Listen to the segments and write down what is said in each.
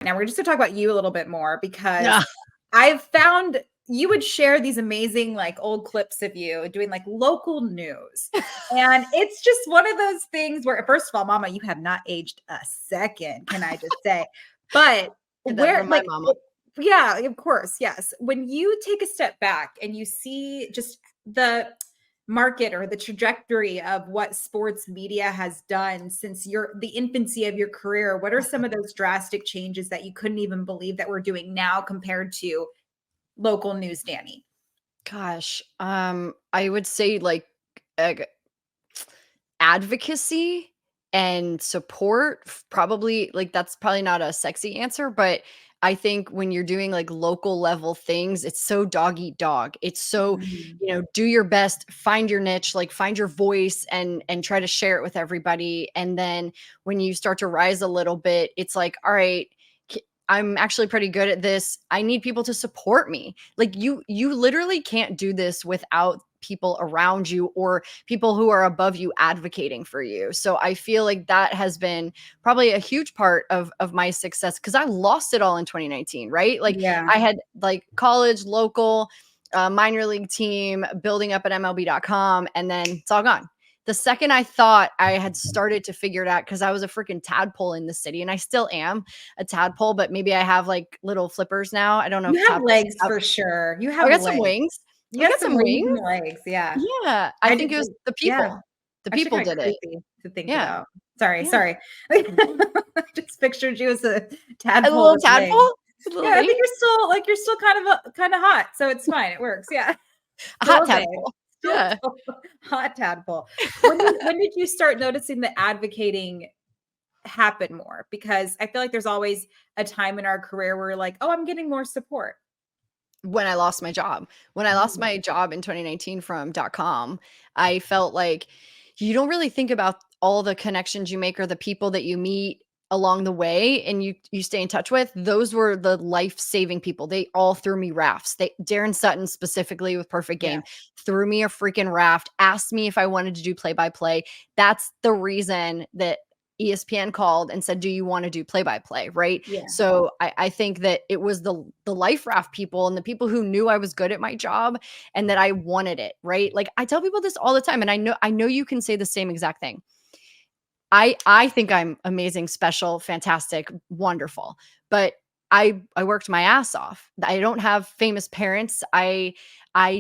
Now we're just going to talk about you a little bit more because Yeah. I've found you would share these amazing like old clips of you doing like local news. And it's just one of those things where, first of all, Mama, you have not aged a second, can I just say? But Get that where from my like mama. yeah, of course, yes. When you take a step back and you see just the market or the trajectory of what sports media has done since the infancy of your career, what are some of those drastic changes that you couldn't even believe that we're doing now compared to local news, Dani? Gosh, I would say like uh, advocacy and support. Probably like that's probably not a sexy answer, but I think when you're doing like local level things, it's so dog eat dog. It's so, Mhm. do your best, find your niche, like find your voice and try to share it with everybody. And then when you start to rise a little bit, it's like, all right, I'm actually pretty good at this. I need people to support me. Like you literally can't do this without people around you or people who are above you advocating for you. So I feel like that has been probably a huge part of my success because I lost it all in 2019, right? Like Yeah. I had like college, local, minor league team, building up at MLB.com, and then it's all gone. The second I thought I had started to figure it out, because I was a freaking tadpole in the city, and I still am a tadpole, but maybe I have like little flippers now. I don't know if You have tadpoles legs have. for sure. You I have got some legs. wings. You I have got some some wings wings. and legs. Yeah. Yeah, I I think did it was the yeah. people. The Actually people kind of did it. creepy to think Yeah. about. Sorry, Yeah. sorry. Mhm. Just pictured you as a A tadpole little with legs. tadpole with Yeah, little I think wings. you're still kind of hot, so it's fine. It works. Yeah. A Still hot a babe. tadpole. Still Yeah. hot tadpole. When did you start noticing the advocating happen more? Because I feel like there's always a time in our career where we're like, "Oh, I'm getting more support." When I lost my job. When I lost Mm. my job in 2019 from .com, I felt like you don't really think about all the connections you make or the people that you meet along the way and you stay in touch with. Those were the life-saving people. They all threw me rafts. Darren Sutton specifically with Perfect Yeah. Game threw me a freaking raft, asked me if I wanted to do play-by-play. That's the reason that ESPN called and said, "Do you want to do play-by-play?" Right? Yeah. So I think that it was the life raft people and the people who knew I was good at my job and that I wanted it, right? Like I tell people this all the time, and I know you can say the same exact thing. I think I'm amazing, special, fantastic, wonderful. But I worked my ass off. I don't have famous parents. I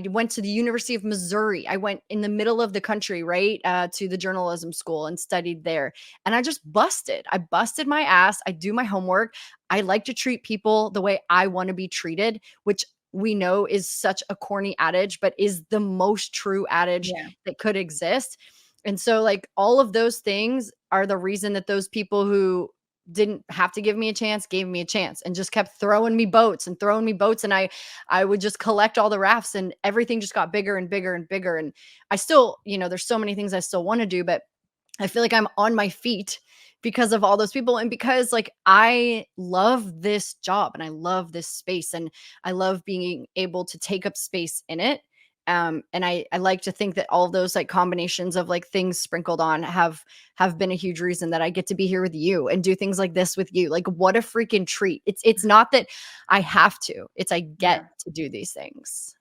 went to the University of Missouri. I went in the middle of the country, right, to the journalism school and studied there. And I just busted. I busted my ass. I do my homework. I like to treat people the way I want to be treated, which we know is such a corny adage, but is the most true adage Yeah. that could exist. And so, like, all of those things are the reason that those people who didn't have to give me a chance gave me a chance and just kept throwing me boats and throwing me boats. And I would just collect all the rafts and everything just got bigger and bigger and bigger. And I still, there's so many things I still want to do, but I feel like I'm on my feet because of all those people and because like I love this job and I love this space and I love being able to take up space in it. And I like to think that all of those like combinations of like things sprinkled on have been a huge reason that I get to be here with you and do things like this with you. Like what a freaking treat. It's not that I have to, it's I get Yeah. to do these things.